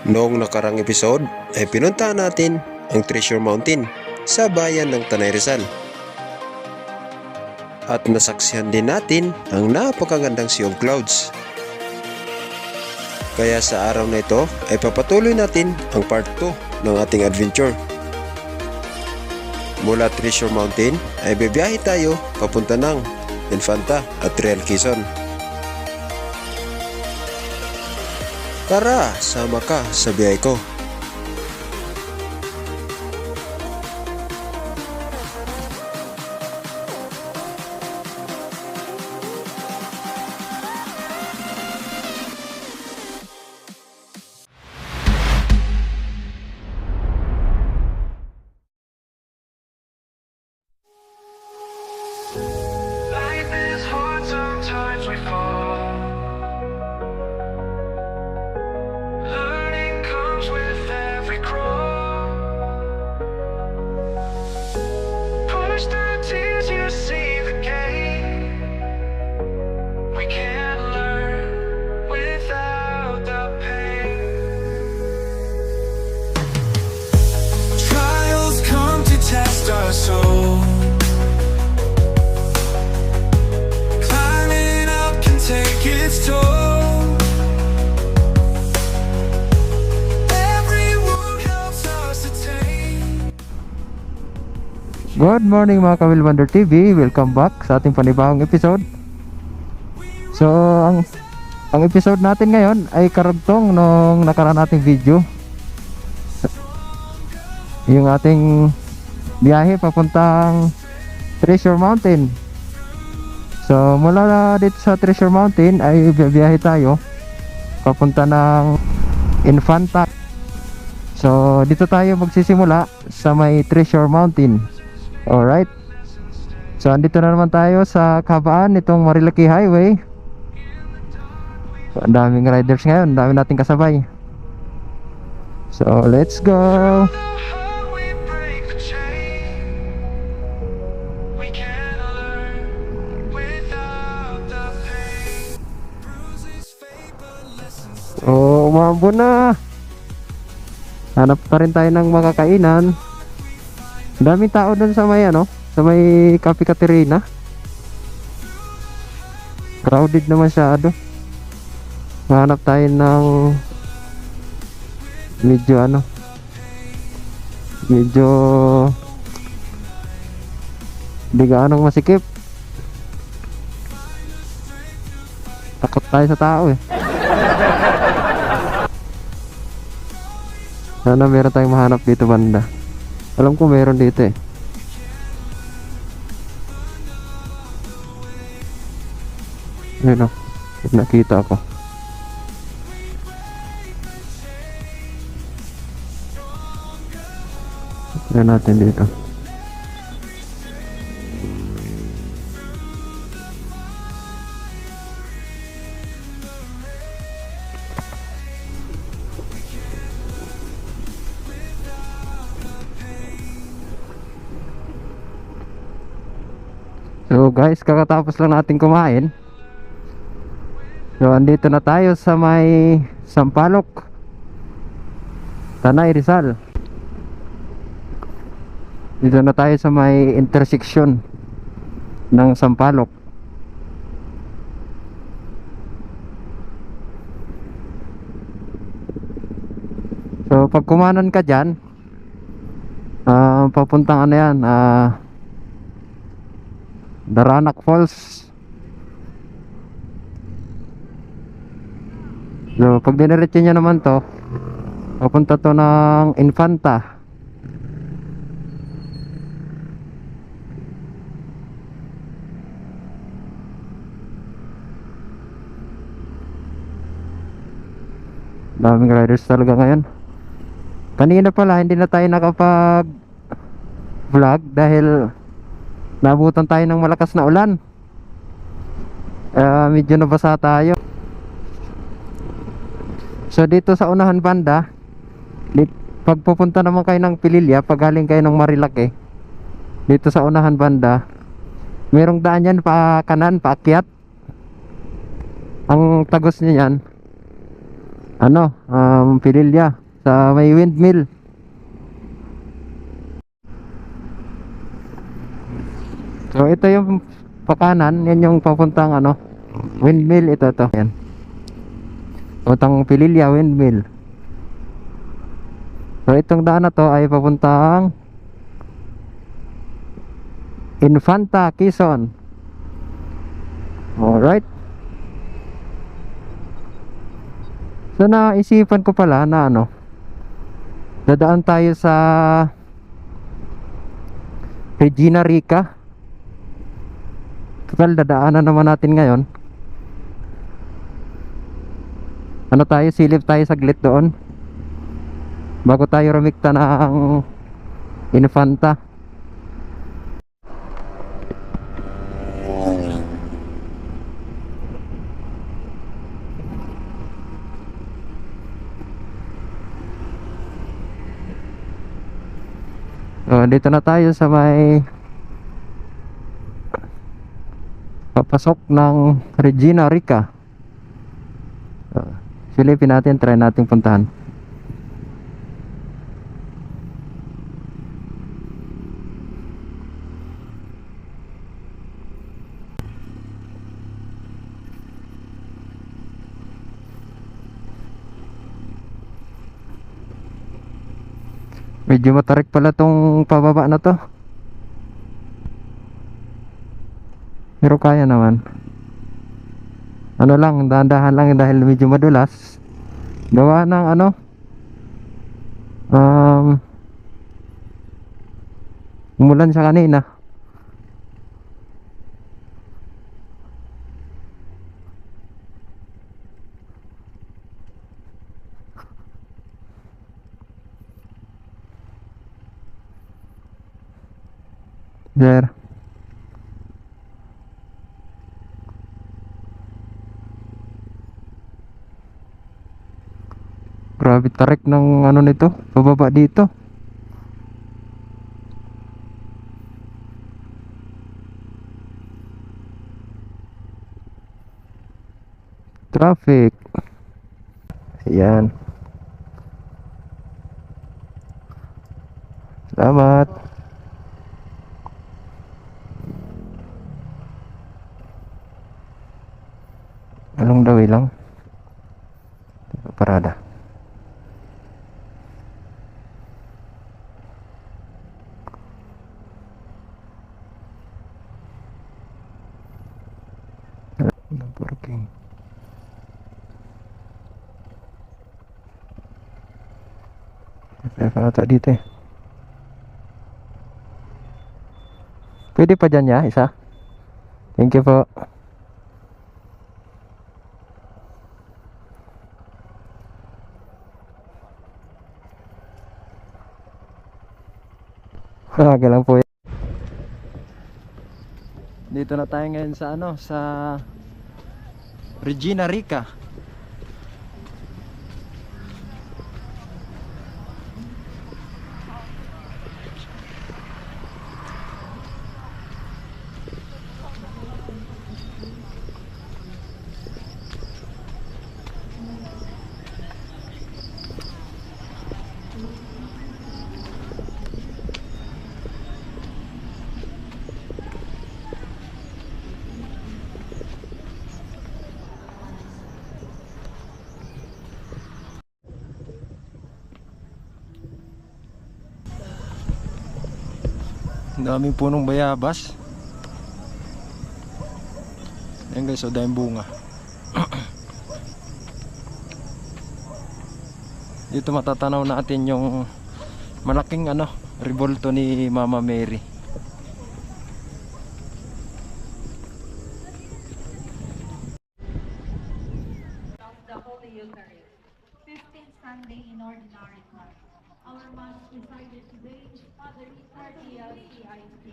Noong nakarang episode ay pinuntahan natin ang Treasure Mountain sa bayan ng Tanay Rizal. At nasaksihan din natin ang napakagandang Sea of Clouds. Kaya sa araw na ito ay papatuloy natin ang part 2 ng ating adventure. Mula Treasure Mountain ay bibiyahe tayo papunta ng Infanta at Real Quezon. Tara, sama ka sa biyahe ko. Life is hard, sometimes we fall. Learning comes with every crawl. Push the tears, you see the game. We can't learn without the pain. Trials come to test our soul. Take its toll. Every wound helps us attain. Good morning mga Kamilwander TV. Welcome back sa ating panibagong episode. So ang episode natin ngayon ay karugtong nung nakaraan nating video. Yung ating biyahe papuntang Treasure Mountain. So mula dito sa Treasure Mountain ay biyahe tayo papunta ng Infanta. So dito tayo magsisimula sa may Treasure Mountain. Alright. So andito na naman tayo sa kabaan nitong Marilaki Highway. So, ang daming riders ngayon, ang dami nating kasabay. So let's go. How we break the chain. We can't learn without the pain. Bruises fade, but lessons. Oh, umabo na. Hanap pa rin tayo ng mga kainan. Ang daming tao dun sa may sa may Cafe Caterina. Crowded na masyado. Hanap tayo ng medyo di gaanong masikip. Takot tayo sa tao eh. Sana meron tayong mahanap dito banda. Alam ko meron dito eh. Ayun o, nakita ako. Tignan natin dito. So guys, kakatapos lang natin kumain. So andito na tayo sa may Sampaloc, Tanay Rizal. Dito na tayo sa may intersection ng Sampaloc. So pag kumanan ka dyan, papuntang Daranac Falls. So pag diniretso nyo naman to, papunta to ng Infanta. Daming riders talaga ngayon. Kanina pala hindi na tayo nakapag vlog dahil nabutan tayo ng malakas na ulan. Medyo nabasa tayo. So dito sa unahan banda, pag pupunta naman kayo ng Pililya, pag galing kayo ng Marilaki, dito sa unahan banda, merong daan yan pa kanan, paakyat. Ang tagos niya yan Pililya sa may windmill. So ito yung pakanan, yan yung papuntang windmill, ito to. Yan. Papuntang Pililya windmill. So itong daan na to ay papuntang Infanta, Quezon. Alright. So naisipan ko pala na dadaan tayo sa Regina Rica. Total dadaanan naman natin ngayon. Silip tayo saglit doon bago tayo rumikta ng Infanta. So, dito na tayo sa may papasok ng Regina Rica. Silipin natin, try natin puntahan. Medyo matarik pala tong pababa na to, pero kaya naman. Dahan-dahan lang dahil medyo madulas. Gawa ng umulan siya kanina. There. Grabe tarik ng nito, pababa dito. Traffic. Ayan. Salamat. Along the way lang. Parada. Parking. Kaya ata dito eh. Pwede pa dyan ya, isa. Thank you po. Okay lang po. Dito na tayo ngayon sa sa Regina Rica. Ang daming punong bayabas. Ayan guys, so daming bunga. Dito matatanaw natin yung malaking revolto ni Mama Mary. Of the Holy Eucharist, 15th Sunday in Ordinary Month. Our Mass presided today is Father Rita DLCIC.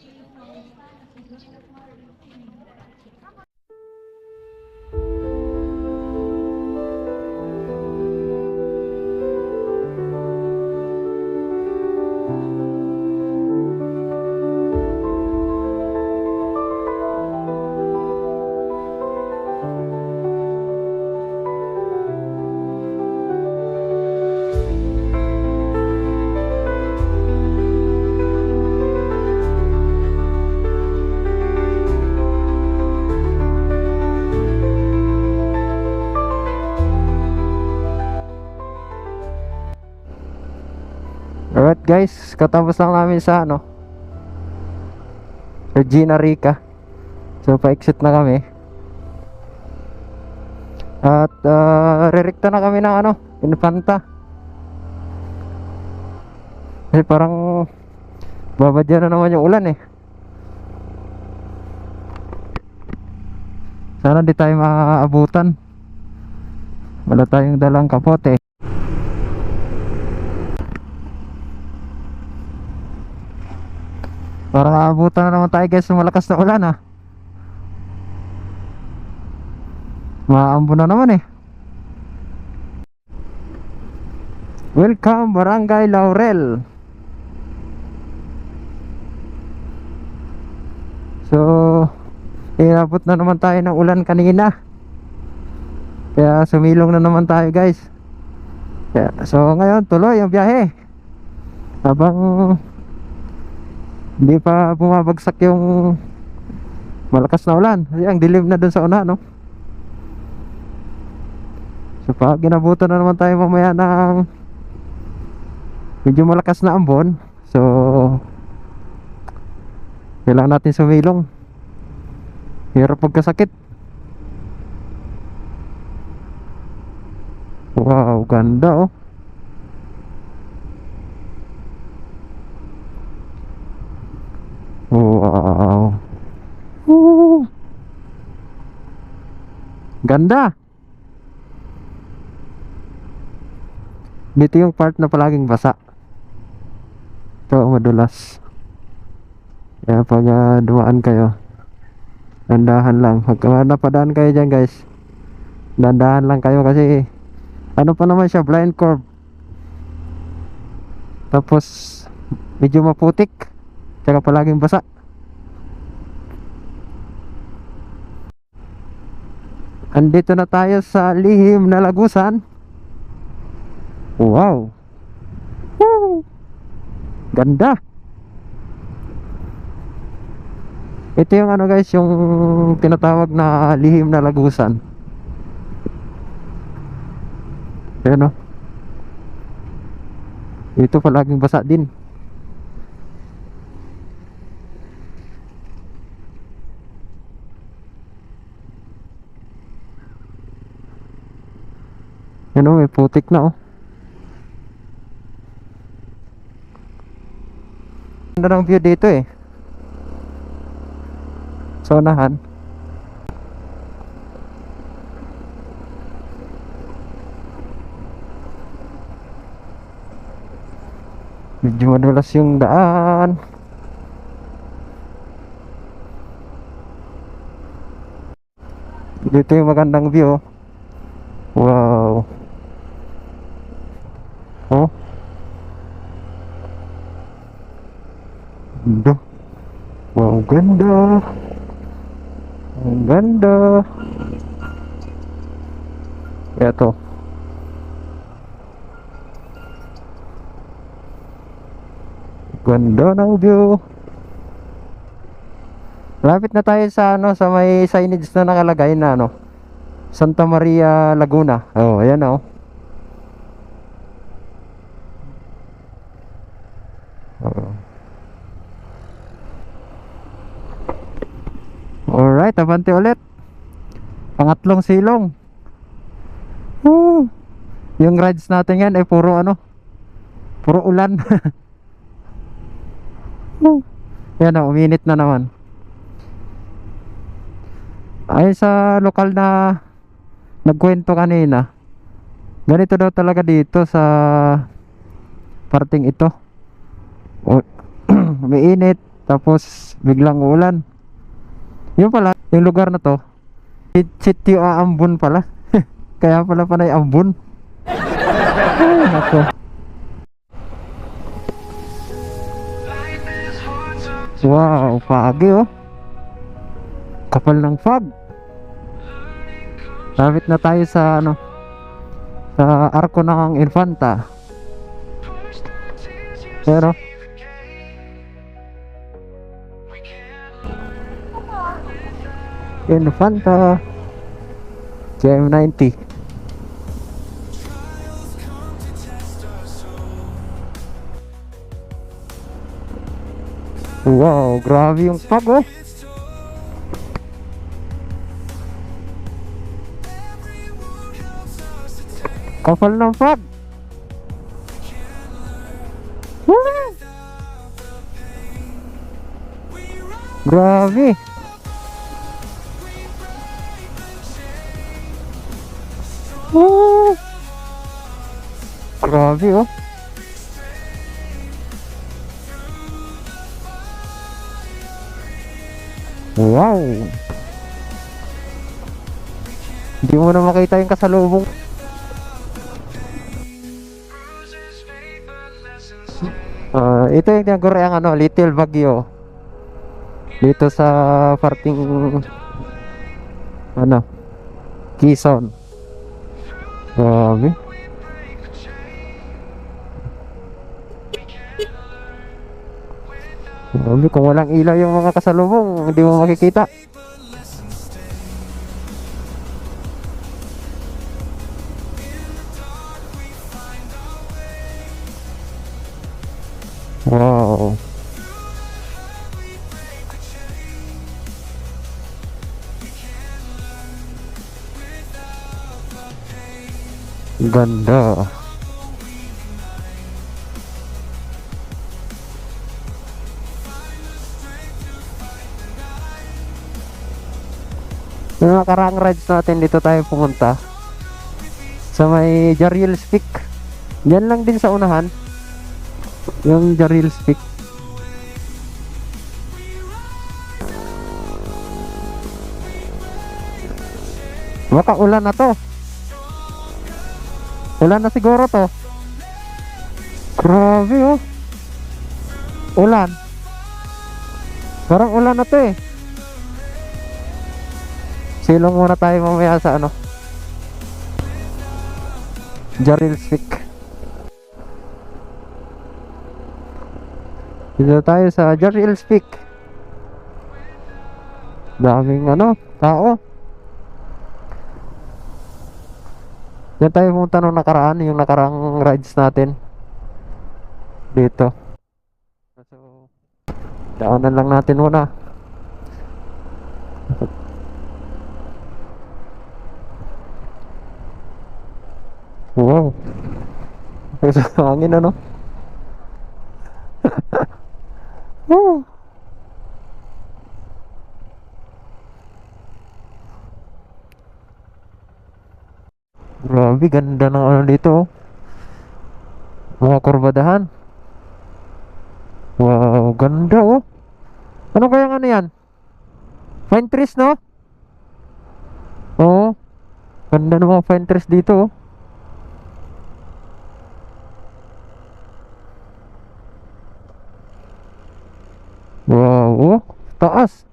She is our son as we join the choir in singing them. guys, katapos lang namin sa ano, Regina Rica. So pa-exit na kami. At rerekta na kami ng ano, Infanta. Kasi parang babadya na naman yung ulan eh. Sana di tayo maaabutan. Wala tayong dalang kapote. Parang aabutan na naman tayo guys ng malakas na ulan ah. Maambo na naman eh. Welcome Barangay Laurel. So inabot na naman tayo ng ulan kanina. Kaya sumilong na naman tayo guys. Kaya, so ngayon tuloy ang biyahe. Habang hindi pa bumabagsak yung malakas na ulan. Kasi ang dilim na dun sa una no. So pag ginabutan na naman tayo mamaya ng medyo malakas na ambon, so kailangan natin sumilong. Hirap pagkasakit. Wow, ganda oh. Wow. Ganda. Dito yung part na palaging basa. Ito madulas. Kaya pag dumaan kayo, dandahan lang. Pag napadaan kayo dyan guys, dandahan lang kayo kasi ano pa naman siya, blind curve. Tapos medyo maputik, tsaka palaging basa. Andito na tayo sa lihim na Lagusan. Wow. Woo! Ganda. Ito yung ano guys, yung tinatawag na lihim na Lagusan. Ayan o. Ito palaging basa din. Ayan o, may putik na oh. Ganda ng view dito eh. Sa unahan. Medyo madulas yung daan. Dito yung magandang view. Wow. Oh. Ganda. Wow, ganda. Ang ganda. Ito. Ganda ng view. Lapit na tayo sa ano, sa may signage na nakalagay na ano, Santa Maria Laguna. Oh, ayan oh. Alright, abante ulit. Pangatlong silong. Yung rides natin yan ay puro ano, puro ulan. Yan o, uminit na naman. Ay sa lokal na nagkwento kanina, ganito daw talaga dito sa parting ito. May init, tapos biglang ulan. Yun pala, yung lugar na to, Sitio Ambon pala. Kaya pala panay ambon. Ay, nako. Wow, foggy oh. Kapal ng fog. Lapit na tayo sa ano, sa Arko ng Infanta. Pero Infanta GM90. Wow, grabe yung fog oh. Kapal ng fog. Woo! Grabe. Woo! Grabe oh. Wow. Hindi mo na makita yung kasalubong. Ito yung tinaguri ang ano, Little Baguio. Dito sa parting ano, Quezon. Grabe. Grabe, kung walang ilaw yung mga kasalubong, hindi mo makikita. Wow. Ganda. Yung nakaraang rides natin, dito tayo pumunta sa may Jariel's Peak. Yan lang din sa unahan, yung Jariel's Peak. Baka ulan na to. Ulan na siguro to. Grabe oh. Ulan. Parang ulan na to eh. Silong muna tayo mamaya sa ano, Jariel's Peak. Dito tayo sa Jariel's Peak. Daming ano, tao. Yan tayo pumunta nung nakaraan, yung nakaraang rides natin dito. So, daanan lang natin muna. Wow. Sa hangin ano? Woo. Grabe, ganda ng ano dito oh. Mga kurbadahan. Wow, ganda oh. Ano kaya ano yan? Pine trees no? Oo. Ganda ng mga pine trees dito oh. Wow, oh, taas.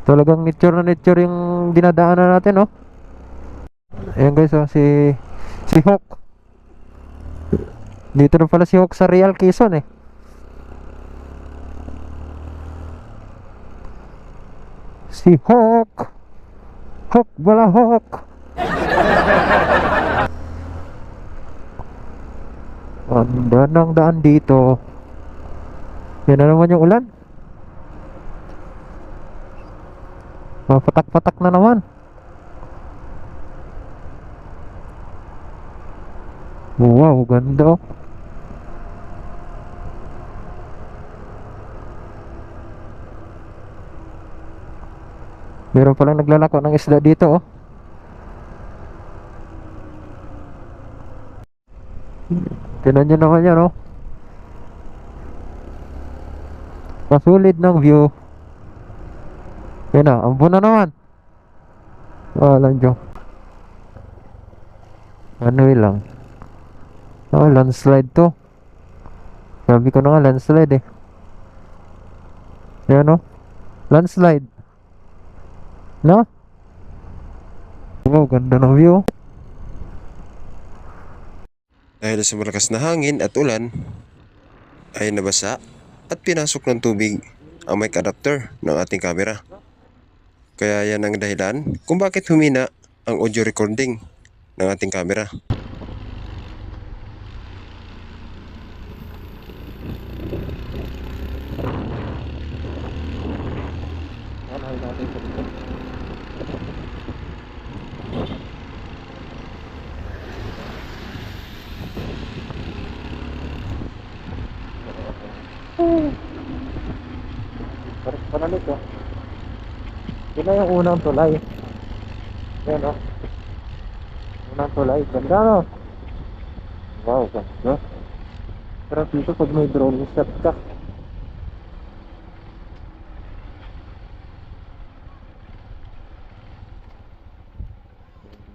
Talagang nature na nature yung dinadaanan natin, oh. Ayan guys, oh, si Hawk. Dito na pala si Hawk sa Real Quezon eh. Si Hawk. Hawk bala Hawk. Ganda ng daan dito. Yan na naman yung ulan. Patak-patak na naman. Wow, ganda oh. Meron palang naglalako ng isda dito oh. Tingnan nyo naman yan oh. Pasulid ng view. Yan na, ambon na naman. Walang joke. Ano lang. Oh, landslide to. Sabi ko na nga landslide eh. Yan oh. Landslide. No? Oh, ganda ng view. Dahil sa malakas na hangin at ulan, ay nabasa at pinasok ng tubig ang mic adapter ng ating camera. Kaya yan ang dahilan kung bakit humina ang audio recording ng ating camera. Pares pa na nito. Yun na yung unang tulay. Yan o. Unang tulay. Ganda no? Wow, ganda. Pero dito pag may drone shot ka.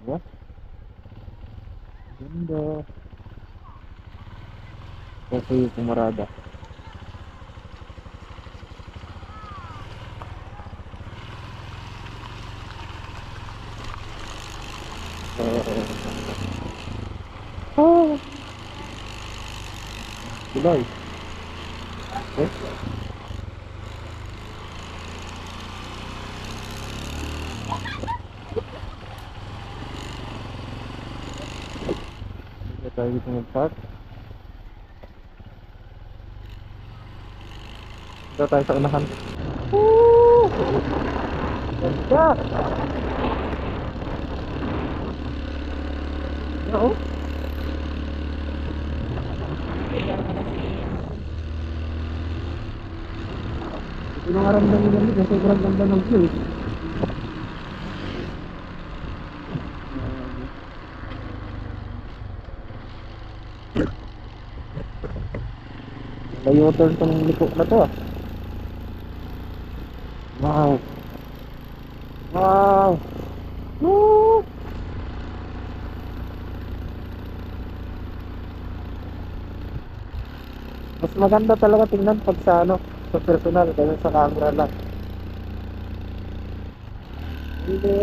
Ganda. Ganda. Okay, kumarada. Oh. Tulay. Eh? Hindi tayo dito mag-park. Dito tayo sa unahan. Woo! Ganda! Oo. Pinangaramdam nila nito, sobrang ganda ng view. May U-turn tong liko na to ah. Wow. Wow. Woo! Mas maganda talaga tingnan pag sa ano, sa personal kaysa sa camera lang. Hindi.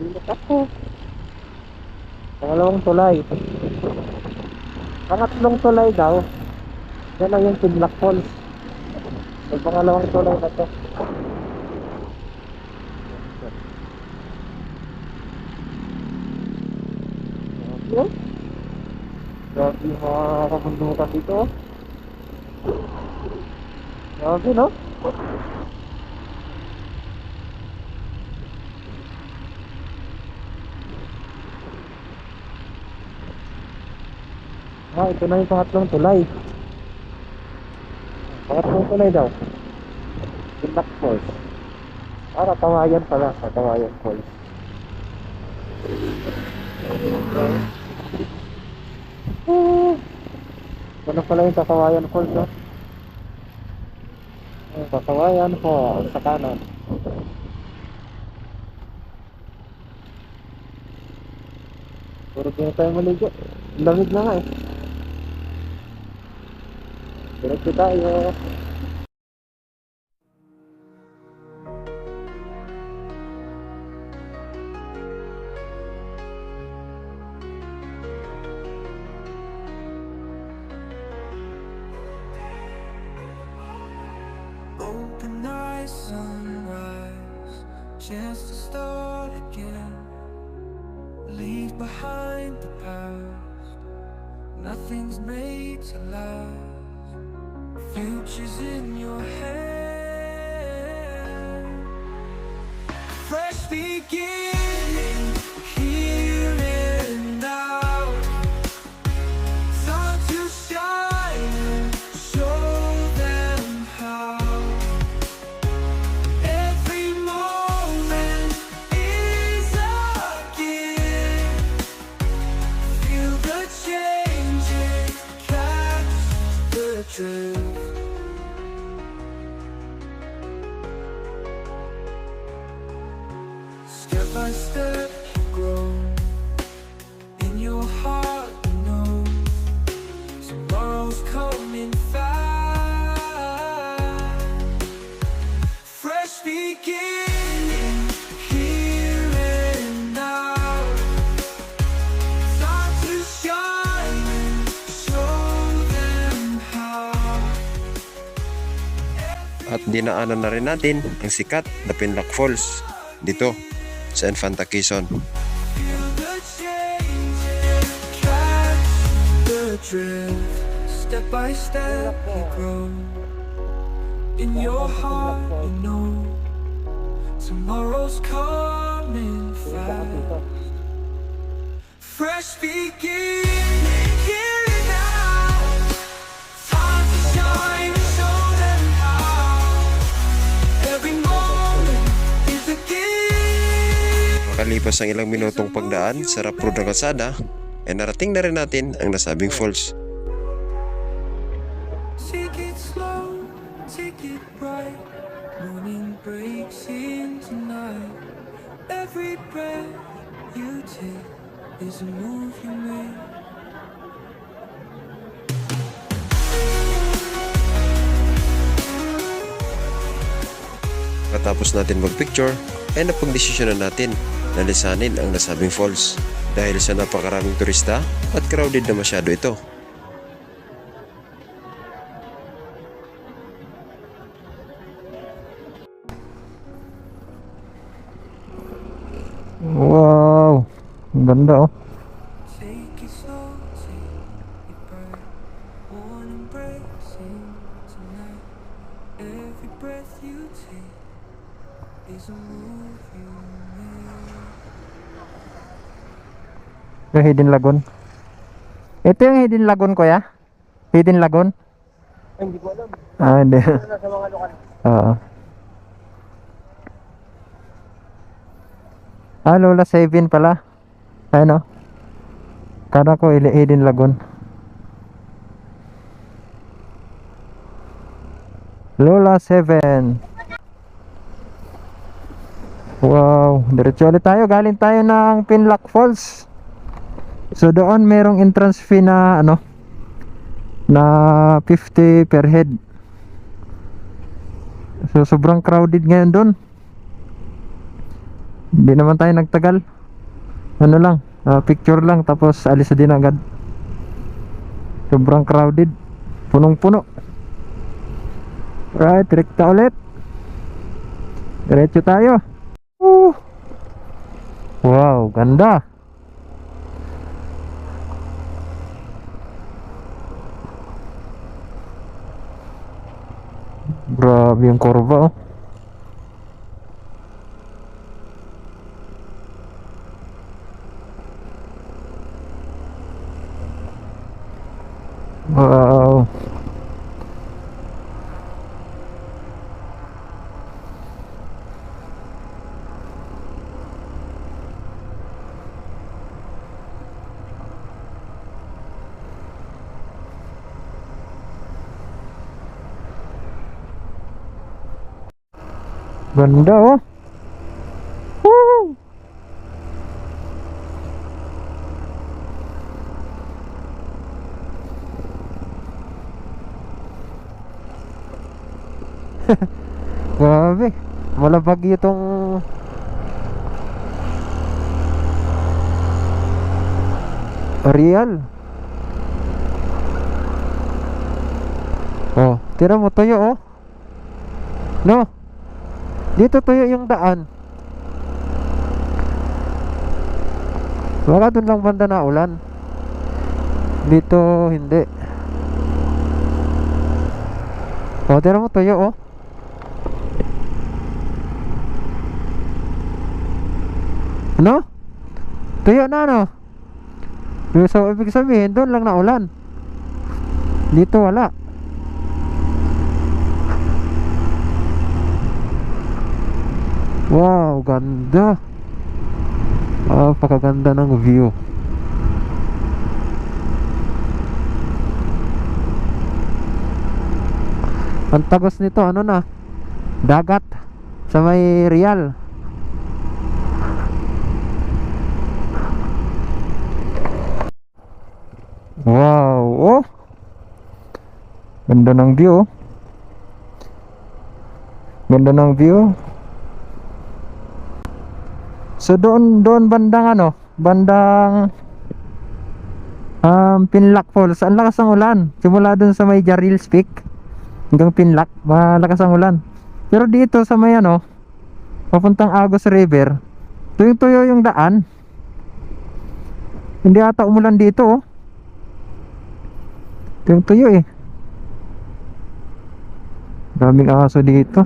Hindi ako. Pangalawang tulay. Pangatlong tulay daw. Yan lang yung Black Falls. Yung pangalawang tulay na to. Okay. Grabe yung mga kabundukan dito. Grabe no? Ah, ito na yung pangatlong tulay. Pangatlong tulay daw. Black Falls. Ah, Katawayan pala. Katawayan Falls. Ano pala yung Katawayan Falls, no? Katawayan Falls sa kanan. Puro din tayo maligo. Ang lamig na nga eh. Diretso tayo. Open eyes, sunrise, chance to start again. Leave behind the past, nothing's made to last. Future's in your hand. Fresh beginning, here and now. Time to shine, show them how. Every moment is a gift. Feel the change, catch the drift. Step by at dinaanan na rin natin ang sikat na Pinlock Falls dito sa Infanta Quezon. Feel the changes, catch the drift. Step by step we grow. In your heart you know tomorrow's coming fast. Fresh begin, here and now. Time to shine and show them how. Every moment is a gift. Makalipas ang ilang minutong pagdaan sa rough road ng kalsada, ay narating na rin natin ang nasabing falls. Take it slow, take it right. Morning breaks into night. Every breath you take is a move you make. Matapos natin magpicture, ay napagdesisyonan natin na lisanin ang nasabing falls dahil sa napakaraming turista at crowded na masyado ito. Wow, ang ganda oh. Take it slow, take it bright. Morning breaks into night. Every breath you take is a move you make. Yung Hidden Lagoon. Ito yung Hidden Lagoon, kuya? Hidden Lagoon? Hindi ko alam. Ah, hindi. Sa mga lokal. Oo. Ah, Lola 7 pala. Ano? Kala ko Hidden Lagoon. Lola 7. Wow, diretso ulit tayo. Galing tayo ng Pinlock Falls. So doon merong entrance fee na ano, na 50 per head. So sobrang crowded ngayon doon. Hindi naman tayo nagtagal. Ano lang, picture lang tapos alis na din agad. Sobrang crowded. Punong-puno. Right, direkta ulit. Diretso tayo. Wow, ganda. Grabe yung kurba oh. Wow. Ganda oh. Woo! Grabe. Malabag itong Real. Oh, tira mo tuyo oh. No. Dito tuyo yung daan. Baka dun lang banda na ulan. Dito hindi. Oh, tira mo tuyo oh. Ano? Tuyo na no? So ibig sabihin doon lang na ulan. Dito wala. Wow, ganda. Napakaganda ng view. Ang tagos nito ano na? Dagat sa may Real. Wow, oh. Ganda ng view. Ganda ng view. So doon bandang ano, bandang Pinlock Falls. Ang lakas ng ulan. Simula doon sa may Jaril's Peak. hanggang Pinlac, malakas ang ulan. Pero dito sa may ano, papuntang Agos River, tuyong-tuyo yung daan. Hindi ata umulan dito, oh. Tuyong-tuyo eh. Daming aso dito.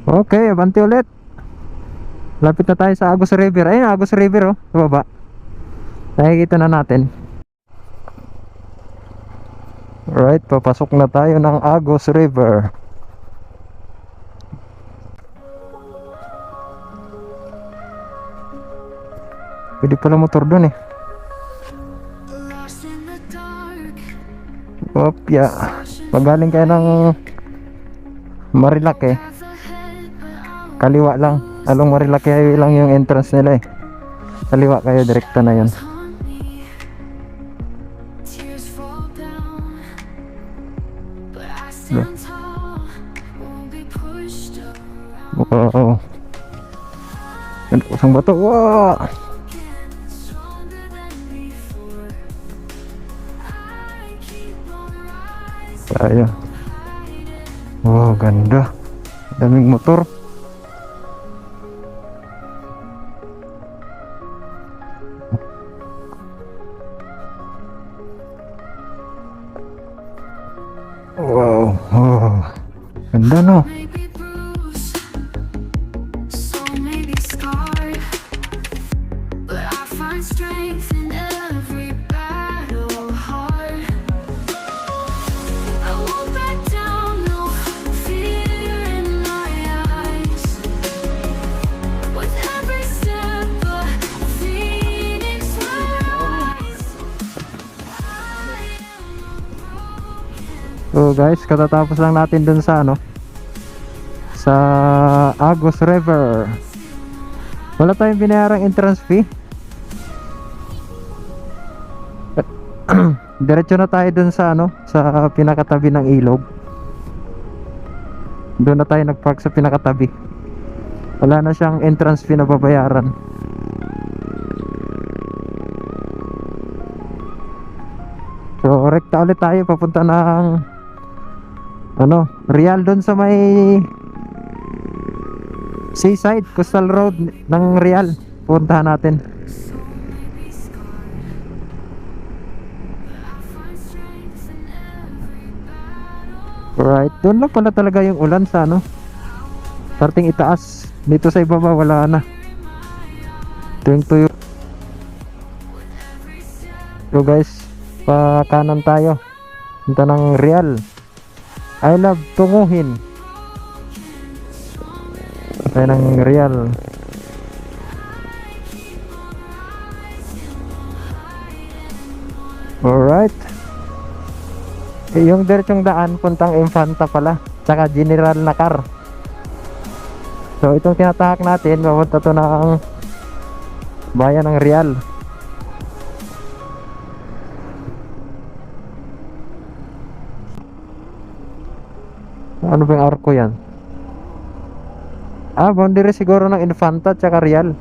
Okay, abanti ulit. Lapit na tayo sa Agos River. Ayun, Agos River, oh, sa baba. Nakikita na natin. Alright, papasok na tayo ng Agos River. Pwede pala motor dun eh. Opya. Pagaling kayo ng Marilake, kaliwa lang. Along Marilake Highway lang yung entrance nila eh. Kaliwa kayo, direkta na yun. Wow. Ganda kusang bato. Wow. Tayo. Wow, ganda. Daming motor. Wow, wow. Ganda no. Maybe bruised, soul may be scarred, but I find strength in every battle hard. I won't back down, no fear in my eyes. With every step, a phoenix will rise. I am So guys, katatapos lang natin dun sa ano, sa Agos River. Wala tayong binayarang entrance fee. Diretso na tayo dun sa ano, sa pinakatabi ng ilog. Doon na tayo nagpark sa pinakatabi. Wala na siyang entrance fee na babayaran. So rekta ulit tayo papunta ng ano, Real, doon sa may Seaside, Coastal Road ng Real. Puntahan natin. Alright, doon lang pala talaga yung ulan sa ano, parting itaas. Dito sa ibaba wala na. Tuyong tuyo. So guys, pa kanan tayo. Punta ng Real. I love tunguhin. Tayo ng Real. Alright. Yung diretsong daan puntang Infanta pala, tsaka General Nakar. So itong tinatahak natin, papunta to ng bayan ng Real. Ano ba yung arko yan? Ah, boundary siguro ng Infanta tsaka Real.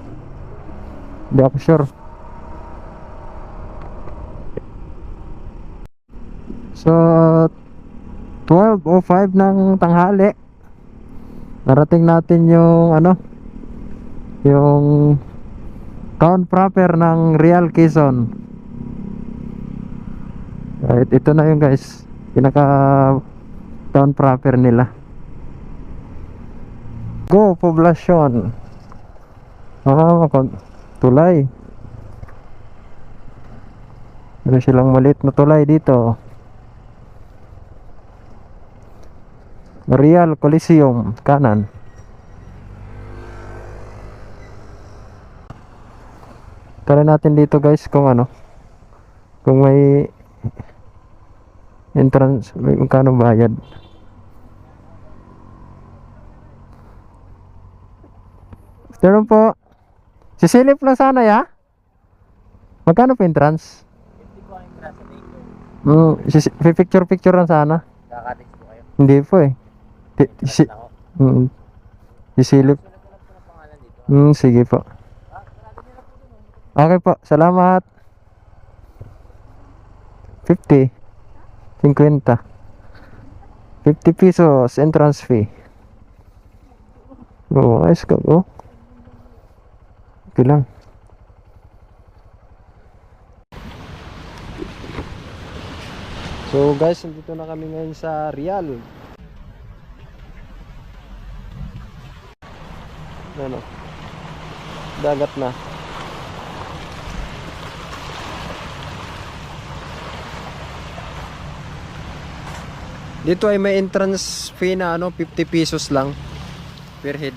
Hindi ako sure. So 12:05 ng tanghali, narating natin yung ano, yung town proper ng Real, Quezon. Right, ito na yung guys, pinaka town proper nila. Go poblasyon. Tulay. Meron silang maliit na tulay dito. Real Coliseum kanan. Tara natin dito guys kung ano, kung may entrance, may magkano bayad. Meron po. Sisilip lang sana ya. Magkano po entrance? Picture lang sana. Kakatis po kayo. Hindi po eh. Sisilip. Sige po. Okay po, salamat. 50. 50. 50 pesos entrance fee. Oh, ayos ka bro. Okay lang. So guys, nandito na kami ngayon sa Real. Ano? Dagat na. Dito ay may entrance fee na 50 pesos lang per head.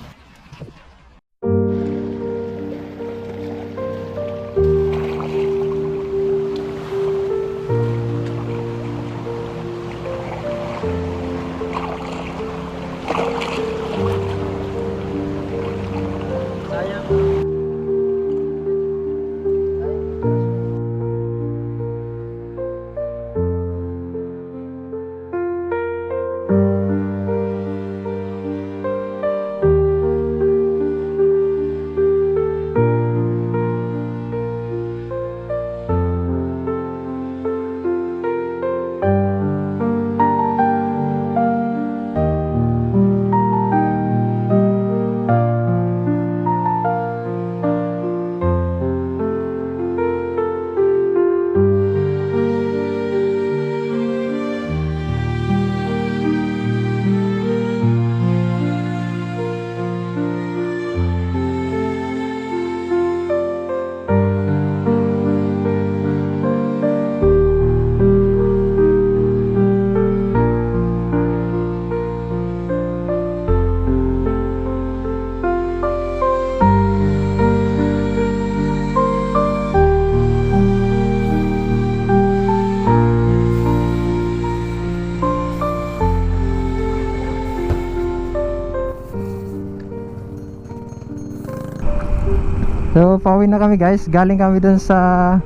So pauwi na kami guys, galing kami dun sa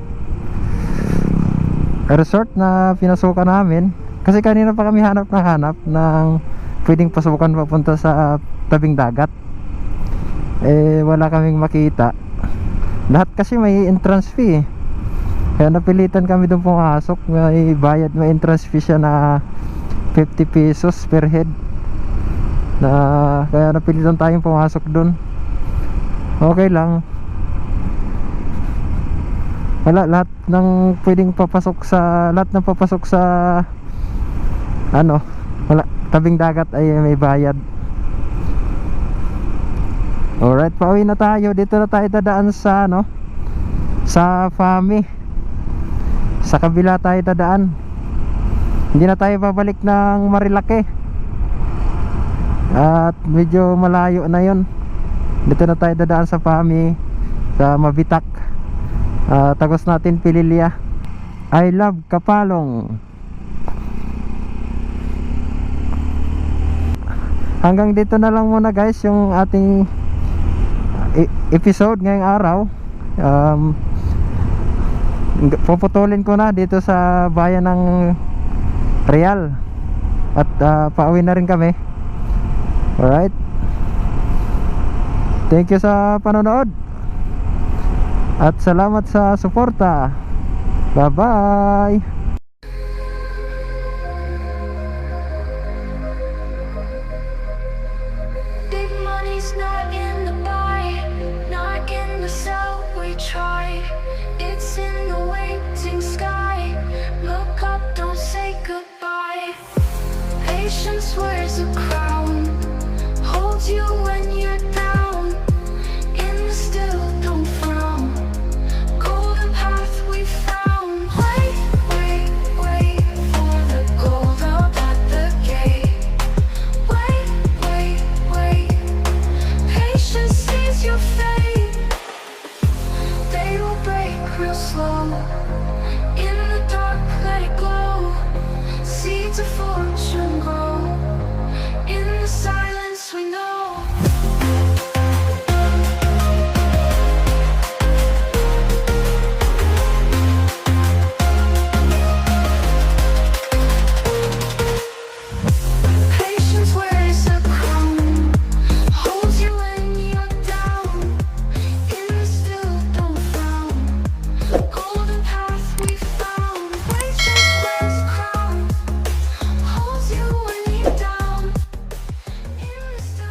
resort na pinasukan namin. Kasi kanina pa kami hanap ng pwedeng pasukan papunta sa tabing dagat. Eh wala kaming makita. Lahat kasi may entrance fee. Kaya napilitan kami dun pumasok. May bayad, may entrance fee siya na 50 pesos per head. Kaya napilitan tayong pumasok dun. Okay lang. Wala, lahat ng pwedeng papasok sa wala, tabing dagat ay may bayad. Alright, pauwi na tayo. Dito na tayo dadaan sa sa Fami. Sa kabila tayo dadaan. Hindi na tayo babalik ng Marilake. At medyo malayo na yon. Dito na tayo dadaan sa Fami, sa Mabitak. Tagos natin Pililya. I love Kapalong. Hanggang dito na lang muna guys yung ating episode ngayong araw. Puputulin ko na dito sa bayan ng Real. At pauwi na rin kami. Alright. Thank you sa panonood. At salamat sa suporta. Bye-bye. Big money's not in the buy, not in the sell, we try. It's in the waiting sky. Look up, don't say goodbye. Patience wears a crown, holds you when you're down. In the still, don't frown. Golden path we found. Wait, wait, wait for the gold up at the gate. Wait, wait, wait. Patience sees your fate. They will break real slow.